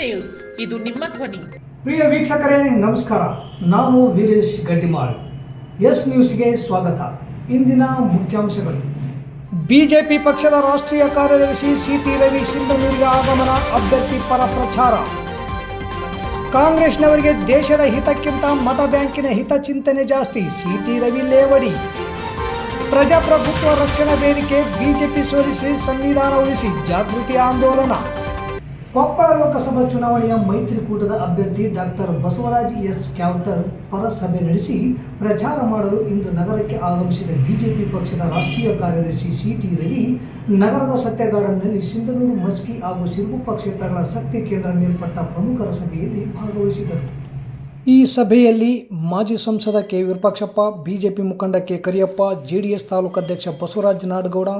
News, ಇದು ನಿಮ್ಮ ಧ್ವನಿ. ಪ್ರಿಯ ವೀಕ್ಷಕರೇ ನಮಸ್ಕಾರ. ನಾನು ವೀರೇಶ್ ಗಡ್ಡಿಮಾಳ್. ಎಸ್ ನ್ಯೂಸ್ಗೆ ಸ್ವಾಗತ. ಇಂದಿನ ಮುಖ್ಯಾಂಶಗಳು. ಬಿಜೆಪಿ ಪಕ್ಷದ ರಾಷ್ಟ್ರೀಯ ಕಾರ್ಯದರ್ಶಿ ಸಿ.ಟಿ. ರವಿ ಸಿಂಧನೂರಿಗೆ ಆಗಮನ, ಅಭ್ಯರ್ಥಿ ಪರ ಪ್ರಚಾರ. ಕಾಂಗ್ರೆಸ್ನವರಿಗೆ ದೇಶದ ಹಿತಕ್ಕಿಂತ ಮತ ಬ್ಯಾಂಕಿನ ಹಿತಚಿಂತನೆ ಜಾಸ್ತಿ, ಸಿ.ಟಿ. ರವಿ ಲೇವಡಿ. ಪ್ರಜಾಪ್ರಭುತ್ವ ರಕ್ಷಣಾ ವೇದಿಕೆ ಬಿಜೆಪಿ ಸೋಲಿಸಿ ಸಂವಿಧಾನ ಉಳಿಸಿ ಜಾಗೃತಿ ಆಂದೋಲನ. ಕೊಪ್ಪಳ ಲೋಕಸಭಾ ಚುನಾವಣೆಯ ಮೈತ್ರಿಕೂಟದ ಅಭ್ಯರ್ಥಿ ಡಾಕ್ಟರ್ ಬಸವರಾಜ್ ಎಸ್ ಕ್ಯಾವ್ಟರ್ ಪರ ಸಭೆ ನಡೆಸಿ ಪ್ರಚಾರ ಮಾಡಲು ಇಂದು ನಗರಕ್ಕೆ ಆಗಮಿಸಿದ ಬಿಜೆಪಿ ಪಕ್ಷದ ರಾಷ್ಟ್ರೀಯ ಕಾರ್ಯದರ್ಶಿ ಸಿ.ಟಿ. ರವಿ ನಗರದ ಸತ್ಯ ಗಾರ್ಡನ್ನಲ್ಲಿ ಸಿಂಧನೂರು, ಮಸ್ಕಿ ಹಾಗೂ ಸಿರುಗುಪ್ಪ ಕ್ಷೇತ್ರಗಳ ಶಕ್ತಿ ಕೇಂದ್ರ ಮೇಲ್ಪಟ್ಟ ಪ್ರಮುಖರ ಸಭೆಯಲ್ಲಿ ಭಾಗವಹಿಸಿದರು. ಈ ಸಭೆಯಲ್ಲಿ ಮಾಜಿ ಸಂಸದ ಕೆ. ವಿರೂಪಾಕ್ಷಪ್ಪ, ಬಿಜೆಪಿ ಮುಖಂಡ ಕೆ. ಕರಿಯಪ್ಪ, ಜೆಡಿಎಸ್ ತಾಲೂಕು ಅಧ್ಯಕ್ಷ ಬಸವರಾಜ ನಾಡಗೌಡ,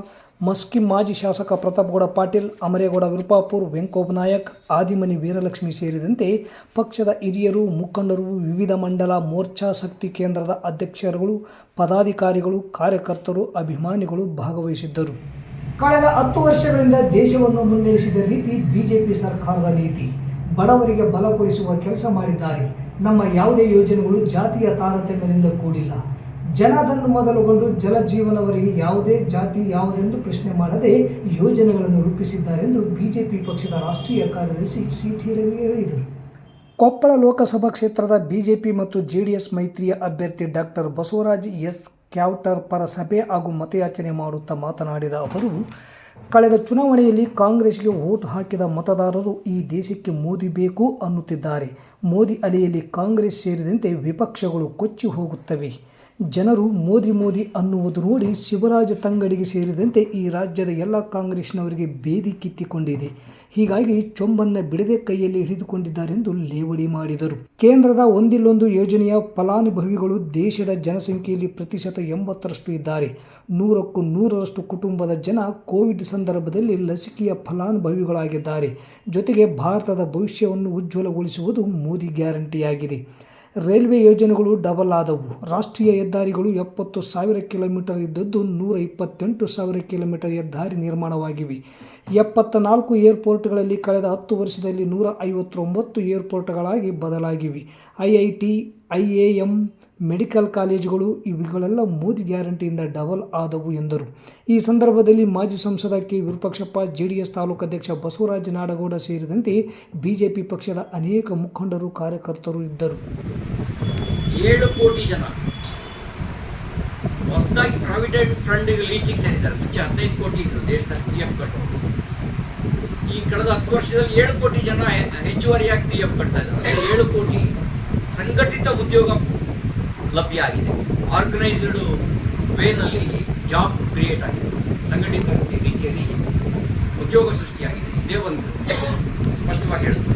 ಮಸ್ಕಿ ಮಾಜಿ ಶಾಸಕ ಪ್ರತಾಪಗೌಡ ಪಾಟೀಲ್, ಅಮರೇಗೌಡ ವಿರುಪಾಪುರ್, ವೆಂಕೋಬ ನಾಯಕ್, ಆದಿಮನಿ ವೀರಲಕ್ಷ್ಮಿ ಸೇರಿದಂತೆ ಪಕ್ಷದ ಹಿರಿಯರು, ಮುಖಂಡರು, ವಿವಿಧ ಮಂಡಲ ಮೋರ್ಚಾ ಶಕ್ತಿ ಕೇಂದ್ರದ ಅಧ್ಯಕ್ಷರುಗಳು, ಪದಾಧಿಕಾರಿಗಳು, ಕಾರ್ಯಕರ್ತರು, ಅಭಿಮಾನಿಗಳು ಭಾಗವಹಿಸಿದ್ದರು. ಕಳೆದ 10 ವರ್ಷಗಳಿಂದ ದೇಶವನ್ನು ಮುನ್ನಡೆಸಿದ ರೀತಿ ಬಿಜೆಪಿ ಸರ್ಕಾರದ ನೀತಿ. ಬಡವರಿಗೆ ಬಲ ಕೊಡಿಸುವ ಕೆಲಸ ಮಾಡಿದ್ದಾರೆ. ನಮ್ಮ ಯಾವುದೇ ಯೋಜನೆಗಳು ಜಾತಿಯ ತಾರತಮ್ಯದಿಂದ ಕೂಡಿಲ್ಲ. ಜನಧನ್ ಮೊದಲುಗೊಂಡು ಜಲಜೀವನವರೆಗೆ ಯಾವುದೇ ಜಾತಿ ಯಾವುದೆಂದು ಪ್ರಶ್ನೆ ಮಾಡದೆ ಯೋಜನೆಗಳನ್ನು ರೂಪಿಸಿದ್ದಾರೆಂದು ಬಿಜೆಪಿ ಪಕ್ಷದ ರಾಷ್ಟ್ರೀಯ ಕಾರ್ಯದರ್ಶಿ ಸಿ.ಟಿ. ರವಿ ಹೇಳಿದರು. ಕೊಪ್ಪಳ ಲೋಕಸಭಾ ಕ್ಷೇತ್ರದ ಬಿಜೆಪಿ ಮತ್ತು ಜೆಡಿಎಸ್ ಮೈತ್ರಿಯ ಅಭ್ಯರ್ಥಿ ಡಾಕ್ಟರ್ ಬಸವರಾಜ್ ಎಸ್ ಕ್ಯಾವ್ಟರ್ ಪರ ಸಭೆ ಹಾಗೂ ಮತಯಾಚನೆ ಮಾಡುತ್ತಾ ಮಾತನಾಡಿದ ಅವರು, ಕಳೆದ ಚುನಾವಣೆಯಲ್ಲಿ ಕಾಂಗ್ರೆಸ್ಗೆ ವೋಟ್ ಹಾಕಿದ ಮತದಾರರು ಈ ದೇಶಕ್ಕೆ ಮೋದಿ ಬೇಕು ಅನ್ನುತ್ತಿದ್ದಾರೆ. ಮೋದಿ ಅಲೆಯಲ್ಲಿ ಕಾಂಗ್ರೆಸ್ ಸೇರಿದಂತೆ ವಿಪಕ್ಷಗಳು ಕೊಚ್ಚಿ ಹೋಗುತ್ತವೆ. ಜನರು ಮೋದಿ ಅನ್ನುವುದು ನೋಡಿ ಶಿವರಾಜ ತಂಗಡಿಗೆ ಸೇರಿದಂತೆ ಈ ರಾಜ್ಯದ ಎಲ್ಲ ಕಾಂಗ್ರೆಸ್ನವರಿಗೆ ಬೇದಿ ಕಿತ್ತಿಕೊಂಡಿದೆ. ಹೀಗಾಗಿ ಚೊಂಬನ್ನು ಬಿಡದೆ ಕೈಯಲ್ಲಿ ಹಿಡಿದುಕೊಂಡಿದ್ದಾರೆಂದು ಲೇವಡಿ ಮಾಡಿದರು. ಕೇಂದ್ರದ ಒಂದಿಲ್ಲೊಂದು ಯೋಜನೆಯ ಫಲಾನುಭವಿಗಳು ದೇಶದ ಜನಸಂಖ್ಯೆಯಲ್ಲಿ ಪ್ರತಿಶತ 80ರಷ್ಟು ಇದ್ದಾರೆ. 100ಕ್ಕೂ 100ರಷ್ಟು ಕುಟುಂಬದ ಜನ ಕೋವಿಡ್ ಸಂದರ್ಭದಲ್ಲಿ ಲಸಿಕೆಯ ಫಲಾನುಭವಿಗಳಾಗಿದ್ದಾರೆ. ಜೊತೆಗೆ ಭಾರತದ ಭವಿಷ್ಯವನ್ನು ಉಜ್ವಲಗೊಳಿಸುವುದು ಮೋದಿ ಗ್ಯಾರಂಟಿಯಾಗಿದೆ. ರೈಲ್ವೆ ಯೋಜನೆಗಳು ಡಬಲ್ ಆದವು. ರಾಷ್ಟ್ರೀಯ ಹೆದ್ದಾರಿಗಳು 70,000 ಕಿಲೋಮೀಟರ್ ಇದ್ದದ್ದು 128,000 ಕಿಲೋಮೀಟರ್ ಹೆದ್ದಾರಿ ನಿರ್ಮಾಣವಾಗಿವೆ. 74 ಏರ್ಪೋರ್ಟ್ಗಳಲ್ಲಿ ಕಳೆದ 10 ವರ್ಷದಲ್ಲಿ 159 ಏರ್ಪೋರ್ಟ್ಗಳಾಗಿ ಬದಲಾಗಿವೆ. IIT, IAM, ಮೆಡಿಕಲ್ ಕಾಲೇಜುಗಳು ಇವುಗಳೆಲ್ಲ ಮೋದಿ ಗ್ಯಾರಂಟಿಯಿಂದ ಡಬಲ್ ಆದವು ಎಂದರು. ಈ ಸಂದರ್ಭದಲ್ಲಿ ಮಾಜಿ ಸಂಸದ ಕೆ. ವಿರೂಪಾಕ್ಷಪ್ಪ, ಜೆಡಿಎಸ್ ತಾಲೂಕು ಅಧ್ಯಕ್ಷ ಬಸವರಾಜ ನಾಡಗೌಡ ಸೇರಿದಂತೆ ಬಿಜೆಪಿ ಪಕ್ಷದ ಅನೇಕ ಮುಖಂಡರು, ಕಾರ್ಯಕರ್ತರು ಇದ್ದರು. 7 ಕೋಟಿ ಜನ ಹೊಸದಾಗಿ ಪ್ರಾವಿಡೆಂಟ್ ಫಂಡ್ ಲೀಸ್ಟಿಗೆ ಸೇರಿದ್ದಾರೆ. ಮುಂಚೆ 15 ಕೋಟಿ ಇದ್ರು ದೇಶದಲ್ಲಿ PF ಕಟ್ಟೋದು. ಈ ಕಳೆದ 10 ವರ್ಷದಲ್ಲಿ 7 ಕೋಟಿ ಜನ ಹೆಚ್ಚುವರಿಯಾಗಿ PF ಕಟ್ತಾ ಇದ್ದಾರೆ. 7 ಕೋಟಿ ಸಂಘಟಿತ ಉದ್ಯೋಗ ಲಭ್ಯ ಆಗಿದೆ. ಆರ್ಗನೈಸ್ಡ್ ವೇನಲ್ಲಿ ಜಾಬ್ ಕ್ರಿಯೇಟ್ ಆಗಿದೆ. ಸಂಘಟಿತ ರೀತಿಯಲ್ಲಿ ಉದ್ಯೋಗ ಸೃಷ್ಟಿಯಾಗಿದೆ. ಇದೇ ಒಂದು ಸ್ಪಷ್ಟವಾಗಿ ಹೇಳುತ್ತೆ.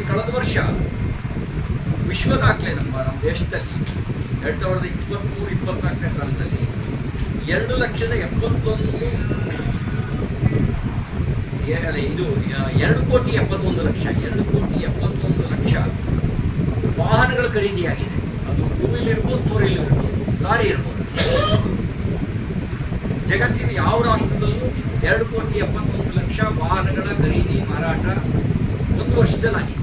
ಕಳೆದ ವರ್ಷ ವಿಶ್ವ ದಾಖಲೆ ನಮ್ಮ ದೇಶದಲ್ಲಿ 2023-24 ಸಾಲಿನಲ್ಲಿ 2,71,00,000 ವಾಹನಗಳ ಖರೀದಿಯಾಗಿದೆ. ಅದು 2 ವೀಲ್ ಇರ್ಬೋದು, 4 ವೀಲ್ ಇರ್ಬೋದು, ಲಾರಿ ಇರ್ಬೋದು. ಜಗತ್ತಿನ ಯಾವ ರಾಷ್ಟ್ರದಲ್ಲೂ 2,71,00,000 ವಾಹನಗಳ ಖರೀದಿ ಮಾರಾಟ ಒಂದು ವರ್ಷದಲ್ಲಾಗಿದೆ.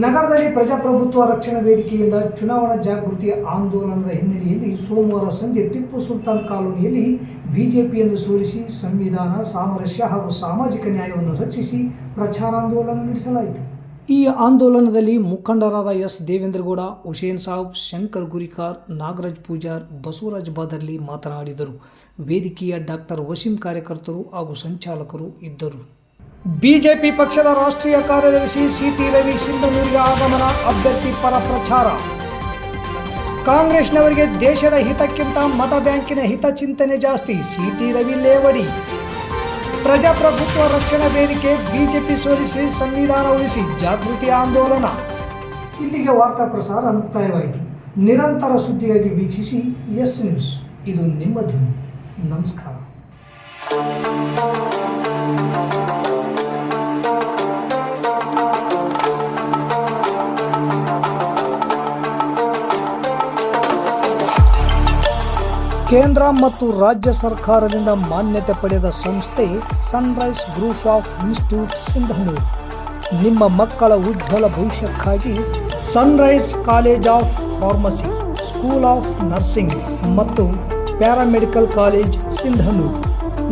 ನಗರದಲ್ಲಿ ಪ್ರಜಾಪ್ರಭುತ್ವ ರಕ್ಷಣಾ ವೇದಿಕೆಯಿಂದ ಚುನಾವಣಾ ಜಾಗೃತಿ ಆಂದೋಲನದ ಹಿನ್ನೆಲೆಯಲ್ಲಿ ಸೋಮವಾರ ಸಂಜೆ ಟಿಪ್ಪು ಸುಲ್ತಾನ್ ಕಾಲೋನಿಯಲ್ಲಿ ಬಿಜೆಪಿಯನ್ನು ಸೋಲಿಸಿ ಸಂವಿಧಾನ, ಸಾಮರಸ್ಯ ಹಾಗೂ ಸಾಮಾಜಿಕ ನ್ಯಾಯವನ್ನು ರಕ್ಷಿಸಿ ಪ್ರಚಾರಾಂದೋಲನ ನಡೆಸಲಾಯಿತು. ಈ ಆಂದೋಲನದಲ್ಲಿ ಮುಖಂಡರಾದ ಎಸ್. ದೇವೇಂದ್ರಗೌಡ, ಹುಸೇನ್ ಸಾಬ್, ಶಂಕರ್ ಗುರಿಕಾರ್, ನಾಗರಾಜ್ ಪೂಜಾರ್, ಬಸವರಾಜ್ ಬಾದರ್ಲಿ ಮಾತನಾಡಿದರು. ವೇದಿಕೆಯ ಡಾಕ್ಟರ್ ವಸೀಂ ಕಾರ್ಯಕರ್ತರು ಹಾಗೂ ಸಂಚಾಲಕರು ಇದ್ದರು. ಬಿಜೆಪಿ ಪಕ್ಷದ ರಾಷ್ಟ್ರೀಯ ಕಾರ್ಯದರ್ಶಿ ಸಿ.ಟಿ. ರವಿ ಸಿಂಧನೂರಿಗೆ ಆಗಮನ, ಅಭ್ಯರ್ಥಿ ಪರ ಪ್ರಚಾರ. ಕಾಂಗ್ರೆಸ್ನವರಿಗೆ ದೇಶದ ಹಿತಕ್ಕಿಂತ ಮತ ಬ್ಯಾಂಕಿನ ಹಿತಚಿಂತನೆ ಜಾಸ್ತಿ, ಸಿ.ಟಿ. ರವಿ ಲೇವಡಿ. ಪ್ರಜಾಪ್ರಭುತ್ವ ರಕ್ಷಣಾ ವೇದಿಕೆ ಬಿಜೆಪಿ ಸೋಲಿಸಿ ಸಂವಿಧಾನ ಉಳಿಸಿ ಜಾಗೃತಿ ಆಂದೋಲನ. ಇಲ್ಲಿಗೆ ವಾರ್ತಾ ಪ್ರಸಾರ ಮುಕ್ತಾಯವಾಯಿತು. ನಿರಂತರ ಸುದ್ದಿಗಾಗಿ ವೀಕ್ಷಿಸಿ ಎಸ್ ನ್ಯೂಸ್, ಇದು ನಿಮ್ಮ ಧ್ವನಿ. ನಮಸ್ಕಾರ. ಕೇಂದ್ರ ಮತ್ತು ರಾಜ್ಯ ಸರ್ಕಾರದಿಂದ ಮಾನ್ಯತೆ ಪಡೆದ ಸಂಸ್ಥೆ sunrise group of institute Sindhanur. ನಿಮ್ಮ ಮಕ್ಕಳ ಉಜ್ವಲ ಭವಿಷ್ಯಕ್ಕಾಗಿ Sunrise college of pharmacy, school of nursing ಮತ್ತು ಪ್ಯಾರಾಮೆಡಿಕಲ್ ಕಾಲೇಜ್ ಸಿಂಧನೂರು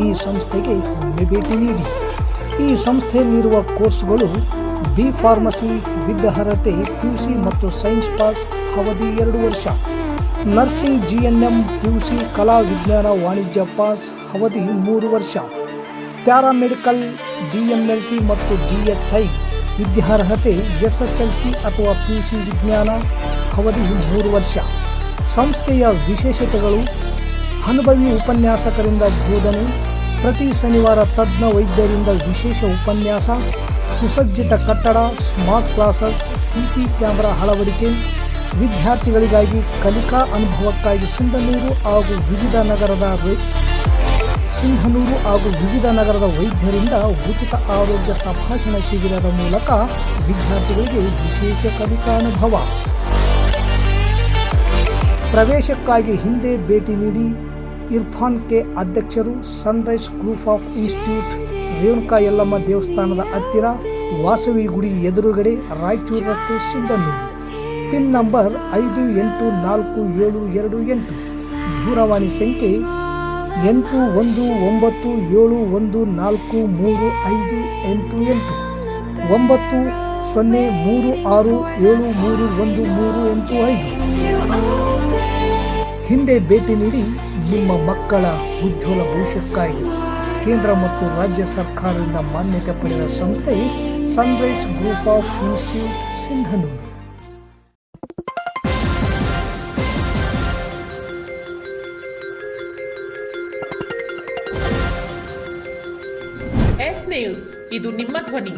ಈ ಸಂಸ್ಥೆಗೆ ಒಮ್ಮೆ ಭೇಟಿ ನೀಡಿ. ಈ ಸಂಸ್ಥೆಯಲ್ಲಿರುವ ಕೋರ್ಸ್ಗಳು ಬಿ ಫಾರ್ಮಸಿ ವಿದ್ಯಾರ್ಹತೆ PUC ಮತ್ತು ಸೈನ್ಸ್ ಪಾಸ್, ಅವಧಿ 2 ವರ್ಷ. ನರ್ಸಿಂಗ್ GNM PUC ಕಲಾ ವಿಜ್ಞಾನ ವಾಣಿಜ್ಯ ಪಾಸ್, ಅವಧಿ 3 ವರ್ಷ. ಪ್ಯಾರಾಮೆಡಿಕಲ್ DMLT ಮತ್ತು GHI ವಿದ್ಯಾರ್ಹತೆ SSLC ಅಥವಾ PUC ವಿಜ್ಞಾನ, ಅವಧಿ 3 ವರ್ಷ. ಸಂಸ್ಥೆಯ ವಿಶೇಷತೆಗಳು: ಅನುಭವಿ ಉಪನ್ಯಾಸಕರಿಂದ ಬೋಧನೆ, ಪ್ರತಿ ಶನಿವಾರ ತಜ್ಞ ವೈದ್ಯರಿಂದ ವಿಶೇಷ ಉಪನ್ಯಾಸ, ಸುಸಜ್ಜಿತ ಕಟ್ಟಡ, ಸ್ಮಾರ್ಟ್ ಕ್ಲಾಸಸ್, CC ಕ್ಯಾಮೆರಾ ಅಳವಡಿಕೆ, ವಿದ್ಯಾರ್ಥಿಗಳಿಗಾಗಿ ಕಲಿಕಾ ಅನುಭವಕ್ಕಾಗಿ ಸಿಂಧನೂರು ಹಾಗೂ ವಿವಿಧ ನಗರದ ವೈದ್ಯರಿಂದ ಉಚಿತ ಆರೋಗ್ಯ ತಪಾಸಣಾ ಶಿಬಿರದ ಮೂಲಕ ವಿದ್ಯಾರ್ಥಿಗಳಿಗೆ ವಿಶೇಷ ಕಲಿಕಾ ಅನುಭವ. ಪ್ರವೇಶಕ್ಕಾಗಿ ಹಿಂದೆ ಭೇಟಿ ನೀಡಿ. ಇರ್ಫಾನ್ ಕೆ ಅಧ್ಯಕ್ಷರು, Sunrise group of institute, Renuka Yellamma ದೇವಸ್ಥಾನದ ಹತ್ತಿರ, ವಾಸವಿ ಗುಡಿ ಎದುರುಗಡೆ, ರಾಯಚೂರು ರಸ್ತೆ, ಸಿಂಧನೂರು. Pin number 584728. ದೂರವಾಣಿ ಸಂಖ್ಯೆ 8191435388 9036731385. ಹಿಂದೆ ಭೇಟಿ ನೀಡಿ. ನಿಮ್ಮ ಮಕ್ಕಳ ಉಜ್ವಲ ಭವಿಷ್ಯಕ್ಕಾಗಿ ಕೇಂದ್ರ ಮತ್ತು ರಾಜ್ಯ ಸರ್ಕಾರದಿಂದ ಮಾನ್ಯತೆ ಪಡೆದ ಸಂಸ್ಥೆ sunrise group of institute, Sindhanur. S news, ಇದು ನಿಮ್ಮ ಧ್ವನಿ.